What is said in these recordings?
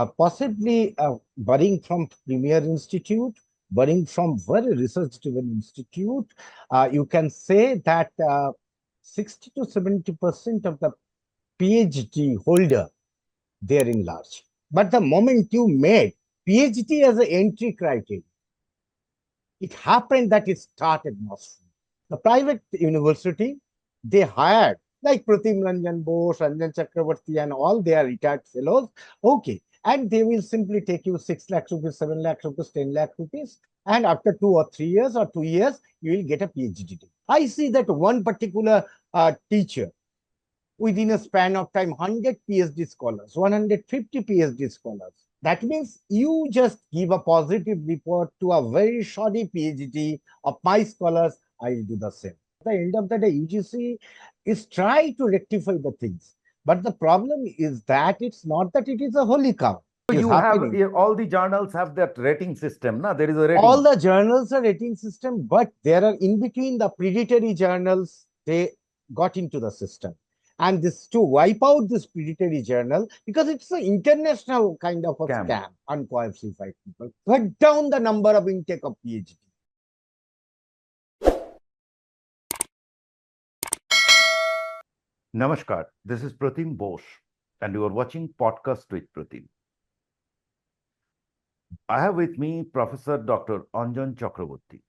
possibly budding from premier institute, budding from very research-driven institute. You can say that 60 to 70% of the PhD holder, they are in large. But the moment you made PhD as an entry criteria, it happened that it started mostly. The private university, they hired like Pratim Ranjan Bose, Anjan Chakrabarti, and all their retired fellows. Okay. And they will simply take you 6 lakh rupees, 7 lakh rupees, 10 lakh rupees. And after 2 or 3 years or 2 years, you will get a PhD. I see that one particular teacher, within a span of time, 100 PhD scholars, 150 PhD scholars. That means you just give a positive report to a very shoddy PhD of my scholars, I will do the same. At the end of the day, UGC is trying to rectify the things. But the problem is that it's not that it is a holy cow. So It is you have happening. all the journals have that rating system. Na? There is a rating. All the journals are rating system, but there are in between the predatory journals, they got into the system. And this to wipe out this predatory journal, because it's an international kind of a scam, unqualified people. Cut down the number of intake of PhD. Namaskar, this is Pratim Bose, and you are watching Podcast with Pratim. I have with me Professor Dr. Anjan Chakrabarti.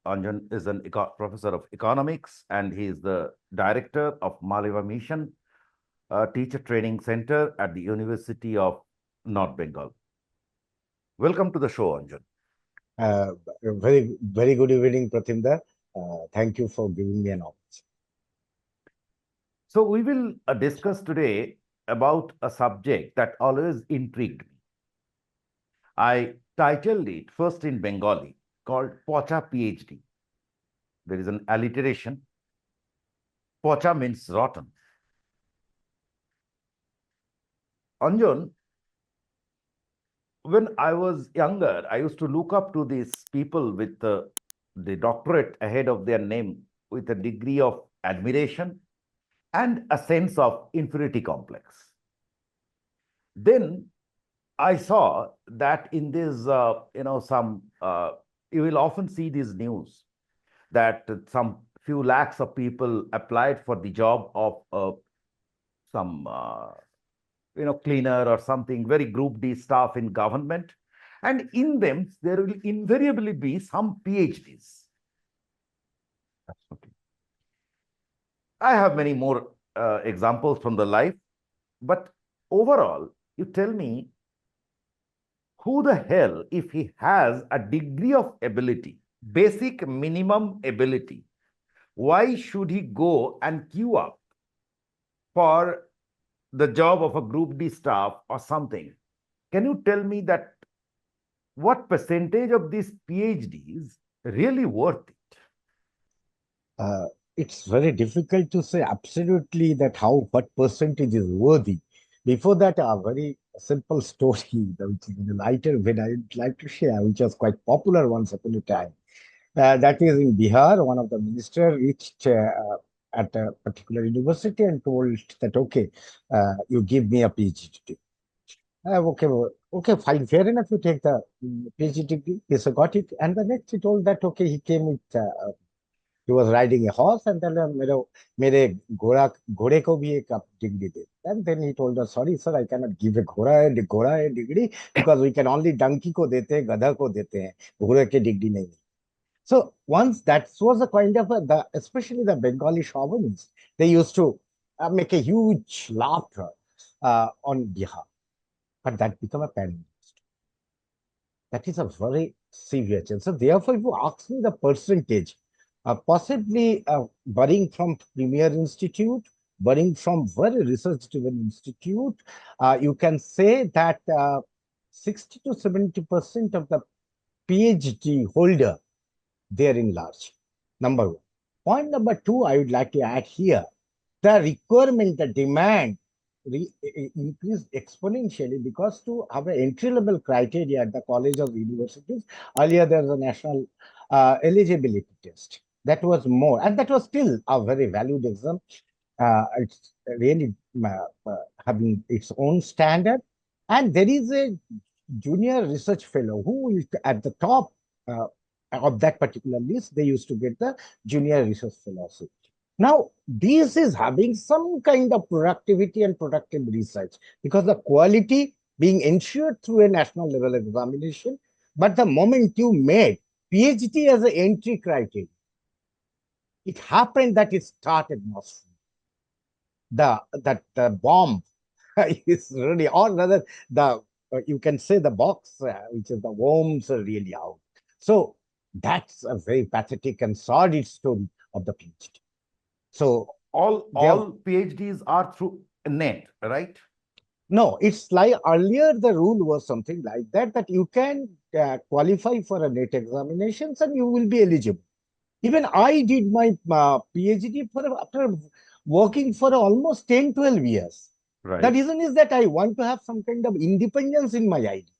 Anjan is an professor of economics, and he is the director of Malaviya Mission, a teacher training center at the University of North Bengal. Welcome to the show, Anjan. Very good evening, Pratim. Thank you for giving me an opportunity. So we will discuss today about a subject that always intrigued me. I titled it first in Bengali, called Pocha PhD. There is an alliteration. Pocha means rotten. Anjan, when I was younger, I used to look up to these people with the doctorate ahead of their name with a degree of admiration and a sense of inferiority complex. Then I saw that in this, you will often see these news that some few lakhs of people applied for the job of some, cleaner or something, very group D staff in government. And in them, there will invariably be some PhDs. Okay. I have many more examples from the life, but overall, you tell me, who the hell, if he has a degree of ability, basic minimum ability, why should he go and queue up for the job of a group D staff or something? Can you tell me that what percentage of these PhDs really worth it? It's very difficult to say absolutely that what percentage is worthy. Before that, a very simple story, which is the lighter vein I'd like to share, which was quite popular once upon a time. That is in Bihar, one of the ministers reached at a particular university and told that, okay, you give me a PhD. Okay, fine, fair enough, you take the PhD degree. Yes, I got it. And the next he told that, okay, he came with he was riding a horse and then mere घोड़े को भी एक degree they. And then he told us, sorry sir, I cannot give a घोड़ा a degree because we can only donkey को देते हैं, गधा को देते हैं, घोड़े के degree नहीं. So once that was a kind of especially the Bengali chauvinists, they used to make a huge laughter on Bihar, but that became a paradigm. That is a very severe change. So therefore, if you ask me the percentage, possibly budding from premier institute, budding from very research-driven institute, you can say that 60 to 70% of the PhD holder, they are in large. Number one. Point number two, I would like to add here, the requirement, the demand increased exponentially because to have an entry-level criteria at the college or universities, earlier there was a national eligibility test. That was more, and that was still a very valued exam. It's really having its own standard. And there is a junior research fellow who is at the top uh, of that particular list. They used to get the junior research fellowship. Now, this is having some kind of productivity and productive research because the quality being ensured through a national level examination. But the moment you made PhD as an entry criteria, it happened that it started most the bomb is really, or rather, the you can say the box, which is the worms, are really out. So that's a very pathetic and sordid story of the PhD. So there, All PhDs are through net, right? no, it's like earlier the rule was something like that, that you can qualify for a NET examinations and you will be eligible. Even I did my PhD after working for almost 10, 12 years. The Right. reason is that I want to have some kind of independence in my ideas.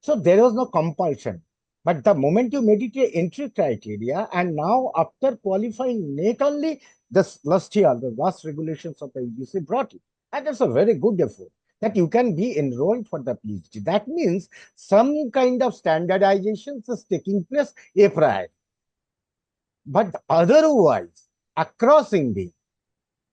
So there was no compulsion. But the moment you made it a entry criteria, and now after qualifying NET only, this last year, the last regulations of the UGC brought it. And that's a very good effort that you can be enrolled for the PhD. That means some kind of standardization is taking place a priori. But otherwise, across India,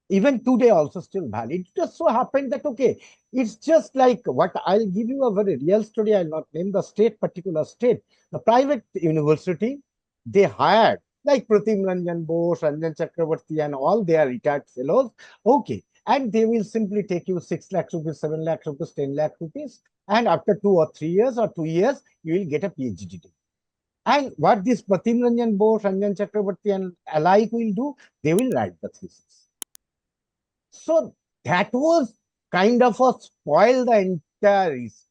even today also still valid. It just so happened that, okay, it's just like what I'll give you a very real story. I'll not name the state, particular state. The private university, they hired like Pratim Ranjan Bose, Anjan Chakrabarti, and all their retired fellows. Okay. And they will simply take you 6 lakh rupees, 7 lakh rupees, 10 lakh rupees. And after 2 or 3 years or 2 years, you will get a PhD. And what this Pratim Ranjan Bose, Anjan Chakrabarti, and alike will do, they will write the thesis. So that was kind of a spoil the entire research.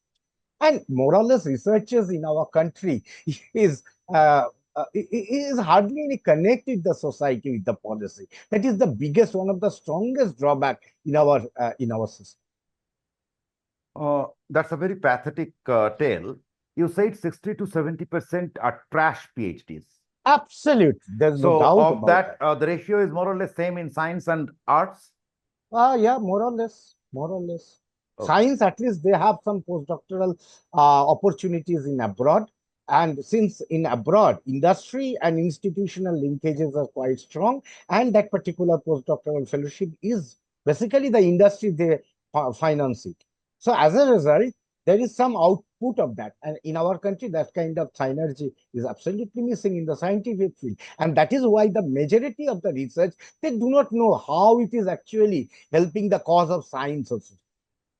And more or less, researchers in our country is is hardly any connected the society with the policy. That is the biggest, one of the strongest drawback in our system. That's a very pathetic tale. You said 60 to 70% are trash PhDs. Absolutely, there's no So doubt of about that, that. the ratio is more or less same in science and arts. Yeah, more or less, more or less. Okay. Science, at least they have some postdoctoral opportunities in abroad. And since in abroad, industry and institutional linkages are quite strong, and that particular postdoctoral fellowship is basically the industry they finance it. So as a result, there is some output of that. And in our country, that kind of synergy is absolutely missing in the scientific field. And that is why the majority of the research, they do not know how it is actually helping the cause of science also.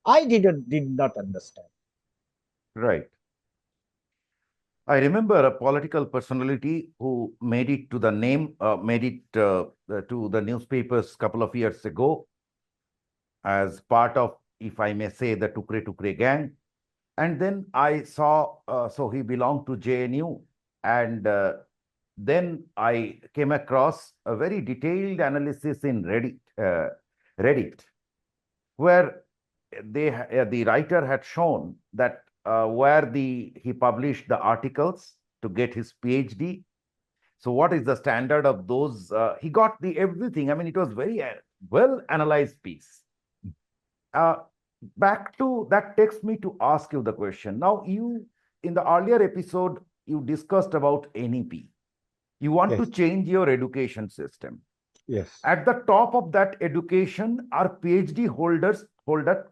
I did not understand. Right. I remember a political personality who made it to the name, made it to the newspapers a couple of years ago as part of, if I may say, the Tukre Tukre gang. And then I saw, so he belonged to JNU. And then I came across a very detailed analysis in Reddit, where the writer had shown that where he published the articles to get his PhD. So what is the standard of those? He got the everything. I mean, it was very well analyzed piece. Uh, Back to that takes me to ask you the question. Now, you in the earlier episode you discussed about NEP. You want to Yes, change your education system. yes, At the top of that education are PhD holder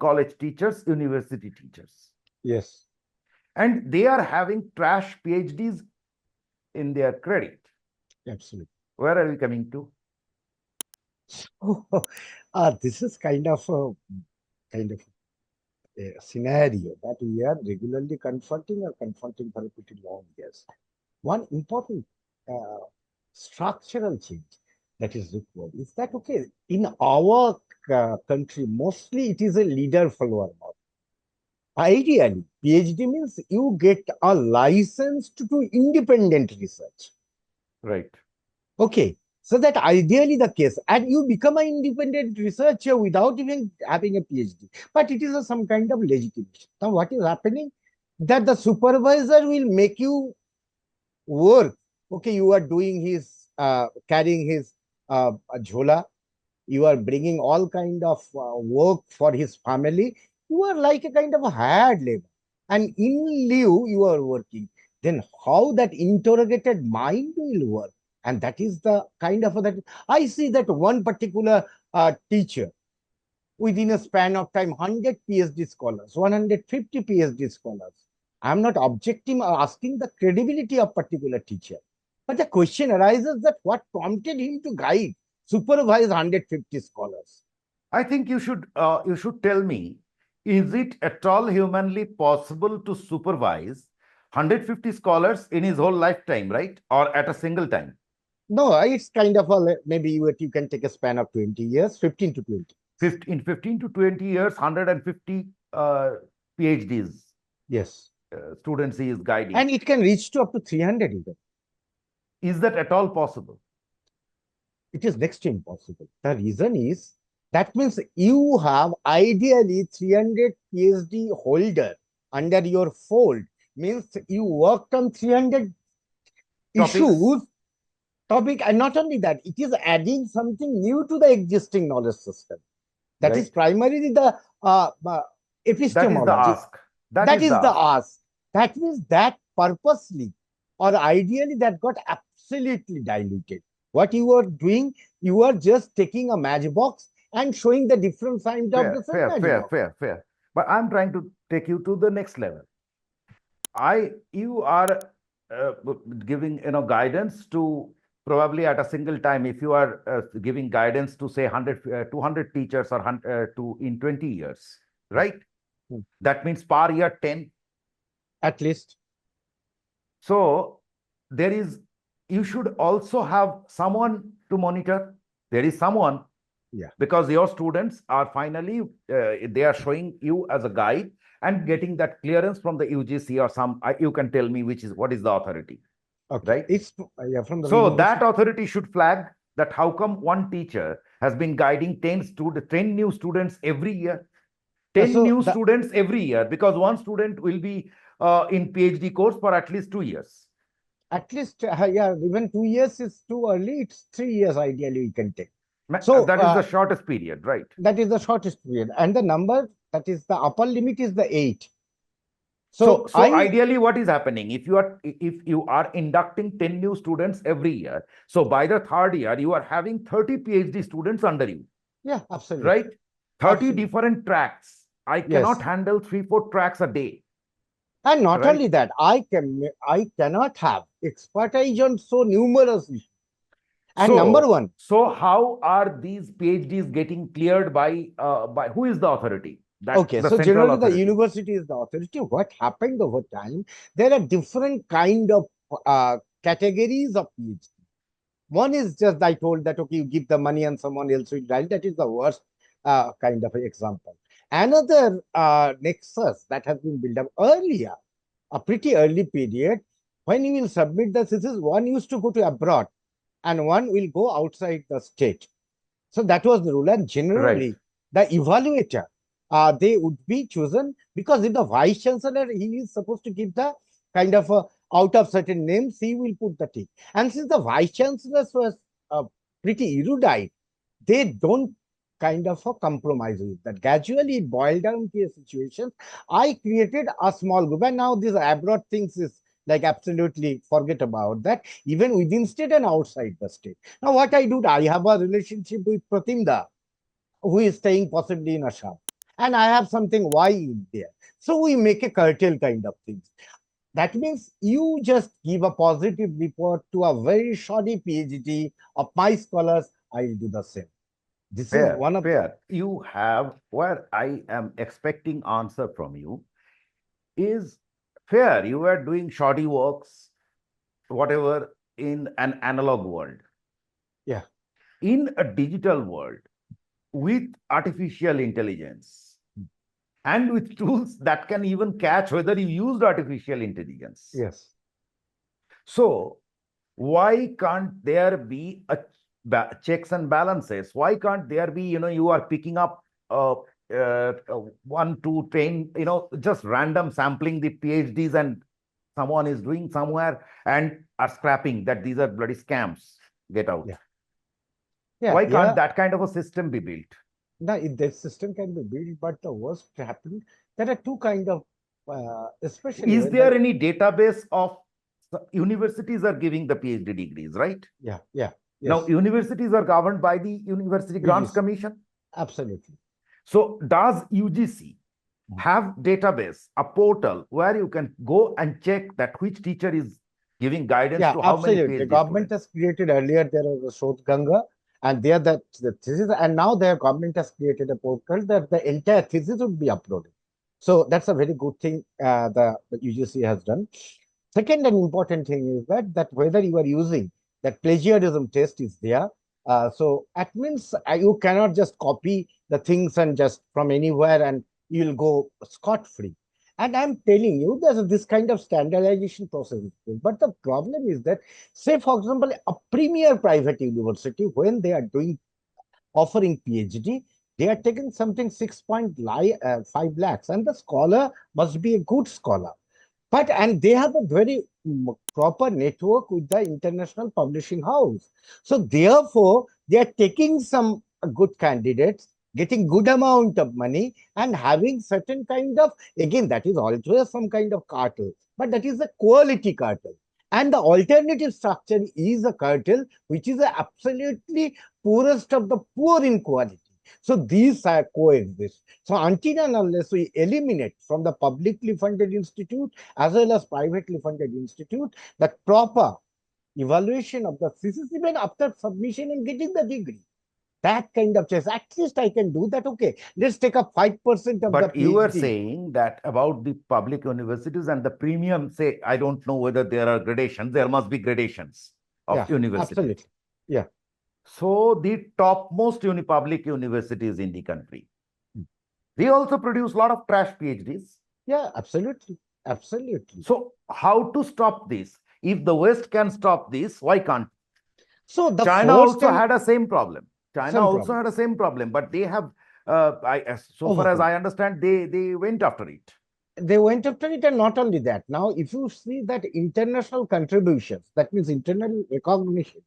college teachers, university teachers, yes, and they are having trash PhDs in their credit. absolutely. Where are we coming to? This is kind of a scenario that we are regularly confronting or confronting for a pretty long years. One important uh, structural change that is required is that, okay, in our country, mostly it is a leader follower model. Ideally, PhD means you get a license to do independent research. Right. Okay, so that ideally the case, and you become an independent researcher without even having a PhD. But it is some kind of legitimation. Now, what is happening? That the supervisor will make you work. Okay, you are doing his carrying his jhola. You are bringing all kind of work for his family. You are like a kind of a hired labor. And in lieu, you are working. Then how that interrogated mind will work? And that is the kind of that I see that one particular teacher within a span of time, 100 PhD scholars, 150 PhD scholars. I'm not objecting or asking the credibility of particular teacher. But the question arises that what prompted him to guide, supervise 150 scholars? I think you should tell me, is it at all humanly possible to supervise 150 scholars in his whole lifetime, right? Or at a single time? No, it's kind of a maybe you can take a span of 20 years, 15 to 20. In 15 to 20 years, 150 PhDs Yes. students he is guiding. And it can reach to up to 300 even. Is that at all possible? It is next to impossible. The reason is that means you have ideally 300 PhD holder under your fold. Means you worked on 300 issues, topic, and not only that, it is adding something new to the existing knowledge system. That is primarily the epistemology. That is the ask. That is the ask. That means that purposely or ideally that got absolutely diluted. What you are doing, you are just taking a matchbox and showing the different signs of the same fair. But I'm trying to take you to the next level. You are giving guidance to probably at a single time. If you are giving guidance to say 200 teachers or in 20 years, right? That means per year 10 at least. So you should also have someone to monitor. There is someone, because your students are finally they are showing you as a guide and getting that clearance from the UGC or some. You can tell me what is the authority, right? It's from the so that authority should flag that how come one teacher has been guiding 10 new students every year, 10 new students every year, because one student will be in PhD course for at least 2 years. At least, even 2 years is too early. It's 3 years ideally we can take. So that is the shortest period, right? That is the shortest period. And the number, that is the upper limit is the 8. So ideally what is happening, if you are inducting 10 new students every year, so by the third year, you are having 30 PhD students under you. Yeah, absolutely. Right? 30 different tracks. I cannot handle 3-4 tracks a day. And not only that, I cannot have expertise on so numerous issues. And number one. So how are these PhDs getting cleared by who is the authority? So generally the university is the authority. What happened over time, there are different kind of categories of PhD. One is just I told that, okay, you give the money and someone else will write. That is the worst kind of example. Another nexus that has been built up earlier, a pretty early period, when you will submit the thesis, one used to go to abroad and one will go outside the state. So that was the rule. And generally, the evaluator, they would be chosen because if the vice chancellor, he is supposed to give the kind of out of certain names, he will put the tick. And since the vice chancellors was pretty erudite, they don't kind of a compromise with that. Gradually, it boiled down to a situation. I created a small group, and now these abroad things is like absolutely forget about that, even within state and outside the state. Now, what I do, I have a relationship with Pratim Da, who is staying possibly in Assam, and I have something Y in there. So we make a cartel kind of things. That means you just give a positive report to a very shoddy PhD of my scholars, I will do the same. This is one of you have where I am expecting answer from you is fair. You are doing shoddy works, whatever, in an analog world. Yeah. In a digital world with artificial intelligence and with tools that can even catch whether you used artificial intelligence. Yes. So why can't there be a checks and balances? Why can't there be, you are picking up 1, 2, 10, just random sampling the PhDs and someone is doing somewhere and are scrapping that these are bloody scams. Get out. Why can't that kind of a system be built? Now, if that system can be built, but the worst happened, there are two kind of, especially Is when the, there any database of universities are giving the PhD degrees, right? yeah, yeah, Now, yes, universities are governed by the University Grants UGC, Commission. absolutely. So, does UGC have database, a portal where you can go and check that which teacher is giving guidance Yeah, to how many absolutely. PhD Government students? has created earlier, there was a Shodh Ganga, and there the thesis, and now their government has created a portal that the entire thesis would be uploaded. So that's a very good thing the UGC has done. Second and important thing is that whether you are using that plagiarism test is there. So that means you cannot just copy the things and just from anywhere and you'll go scot-free. And I'm telling you, there's this kind of standardization process. But the problem is that, say, for example, a premier private university, when they are doing offering PhD, they are taking something 6.5 lakhs, and the scholar must be a good scholar. But and they have a very proper network with the international publishing house. So therefore, they are taking some good candidates, getting good amount of money, and having certain kind of, again, that is also some kind of cartel, but that is a quality cartel. And the alternative structure is a cartel, which is a absolutely poorest of the poor in quality. So these are coexist. So until and unless we eliminate from the publicly funded institute as well as privately funded institute, the proper evaluation of the thesis even after submission and getting the degree. That kind of choice. At least I can do that. Okay, let's take up 5% of the But you are PhD. saying that about the public universities and the premium, say, I don't know whether there are gradations, there must be gradations of Yeah, universities. absolutely. Yeah. So the topmost public universities in the country, they also produce a lot of trash PhDs. Yeah, absolutely. Absolutely. So how to stop this? If the West can stop this, why can't So the China first also and had a same problem? China some also problem had a same problem, but they have, so far as overcome. I understand, they went after it. They went after it, and not only that. Now, if you see that international contributions, that means internal recognition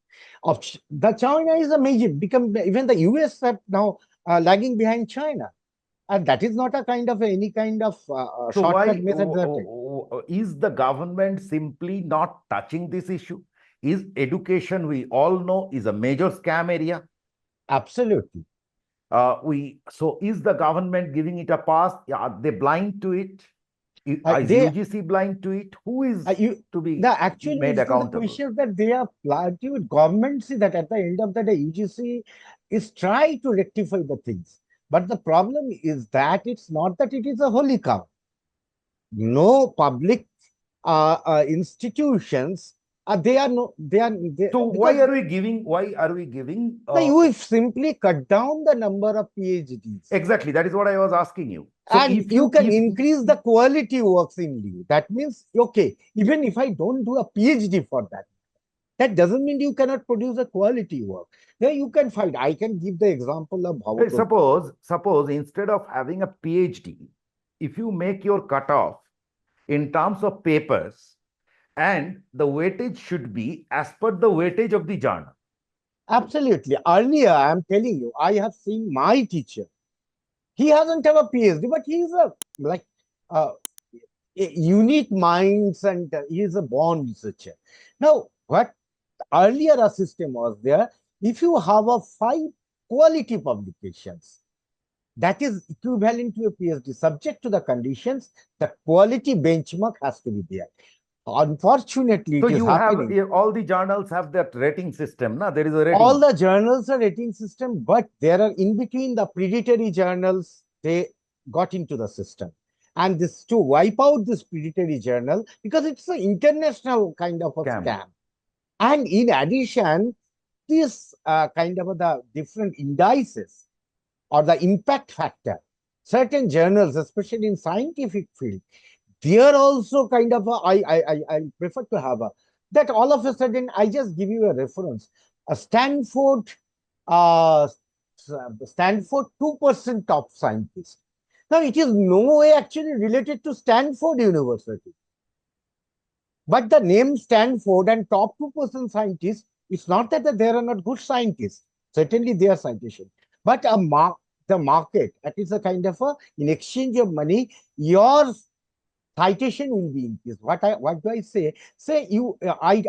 of the China is a major, become even the US have now lagging behind China, and that is not a kind of any kind of So shortcut method. That is the government simply not touching this issue? Is education, we all know, is a major scam area? absolutely. We so is the government giving it a pass? Are they blind to it? Is They UGC blind to it? Who is you to be the actually made it's the accountable? question that they are planting with government. See that at the end of the day, UGC is trying to rectify the things, but the problem is that it's not that it is a holy cow. No public institutions they are no they, So because why are we giving? Why are we giving? you simply cut down the number of PhDs Exactly. That is what I was asking you. So and if you you can if increase the quality works in you. That means okay, even if I don't do a PhD for that, that doesn't mean you cannot produce a quality work. Then you can find. I can give the example of how to. suppose instead of having a PhD, if you make your cutoff in terms of papers, and the weightage should be as per the weightage of the journal. Absolutely. Earlier, I'm telling you, I have seen my teacher. He hasn't have a PhD, but he's a like uh, unique minds and he is a born researcher. Now, what earlier a system was there, if you have a 5 quality publications, that is equivalent to a PhD, subject to the conditions, the quality benchmark has to be there. Unfortunately, So it is you have happening. all the journals have that rating system. Na? There is a All rating. the journals are rating system, but there are in between the predatory journals, they got into the system. And this to wipe out this predatory journal because it's an international kind of a Scam. scam. And in addition, this kind of the different indices or the impact factor, certain journals, especially in scientific field, they are also kind of I prefer to have a that all of a sudden I just give you a reference. A uh, Stanford 2% top scientist. Now it is no way actually related to Stanford University. But the name Stanford and top 2% scientists, it's not that there are not good scientists. Certainly they are scientists. But the market. That is a kind of a, in exchange of money, your citation will be increased. What do I say? Say you, I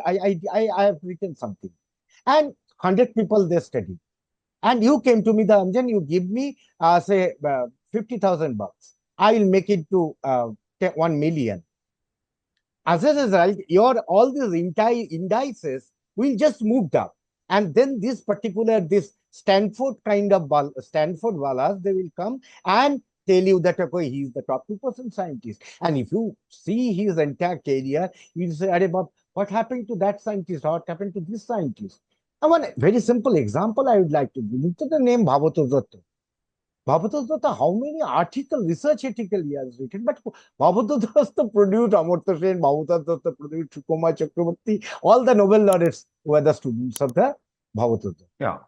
have written something, and 100 people they study, and you came to me, the Anjan, you give me say $50,000. I will make it to 1 million. As a result, your all these entire indices will just move up. And then this Stanford kind of Stanford Wallace, they will come and tell you that okay, he is the top 2% scientist. And if you see his entire career, you will say, Arey, what happened to that scientist? What happened to this scientist? And one very simple example I would like to give. Look at the name Bhavato Datta. Bhavato Datta, how many research article he has written? But Bhavato Datta produced Amartya Sen, Bhavato Datta produced Kumar Chakrabarti, all the Nobel laureates were the students of the Bhavato Datta. Yeah.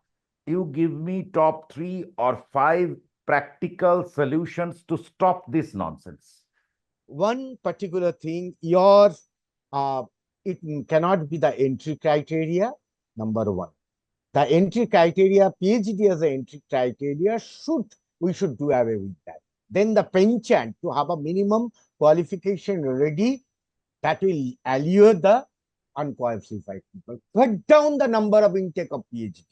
You give me top 3 or 5 practical solutions to stop this nonsense. One particular thing, it cannot be the entry criteria, number one. The entry criteria, PhD as an entry criteria, we should do away with that. Then the penchant to have a minimum qualification ready, that will allure the unqualified people. Cut down the number of intake of PhD.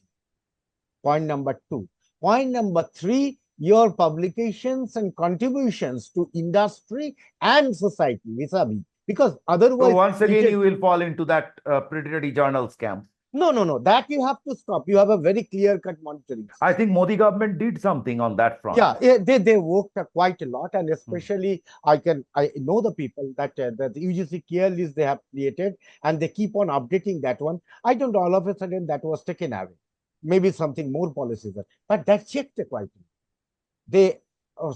Point number 2. Point number 3, your publications and contributions to industry and society vis-a-vis. Because otherwise... So once again, you will fall into that predatory journal scam. No. That you have to stop. You have a very clear-cut monitoring. I think Modi government did something on that front. Yeah, they worked quite a lot, and especially I know the people that the UGC care list they have created, and they keep on updating that one. I don't know, all of a sudden that was taken away. Maybe something more policies, but that checked quite. They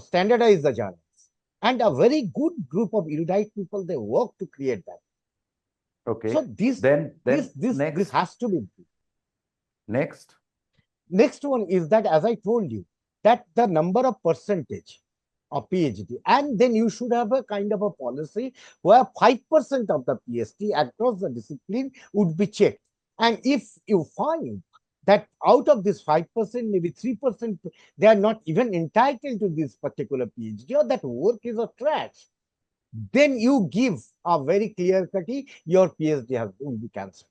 standardized the journals, and a very good group of erudite people they work to create that. Okay. So this has to be. Next one is that, as I told you, that the number of percentage of PhD, and then you should have a kind of a policy where 5% of the PhD across the discipline would be checked. And if you find that out of this 5%, maybe 3%, they are not even entitled to this particular PhD, or that work is a trash, then you give a very clear-cut, your PhD will be cancelled.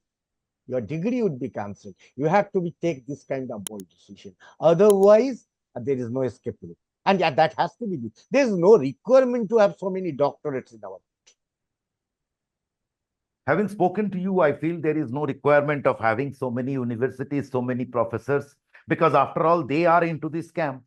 Your degree would be cancelled. You have to take this kind of bold decision. Otherwise, there is no escape route. And yeah, that has to be done. There is no requirement to have so many doctorates in our country. Having spoken to you, I feel there is no requirement of having so many universities, so many professors, because after all, they are into this scam.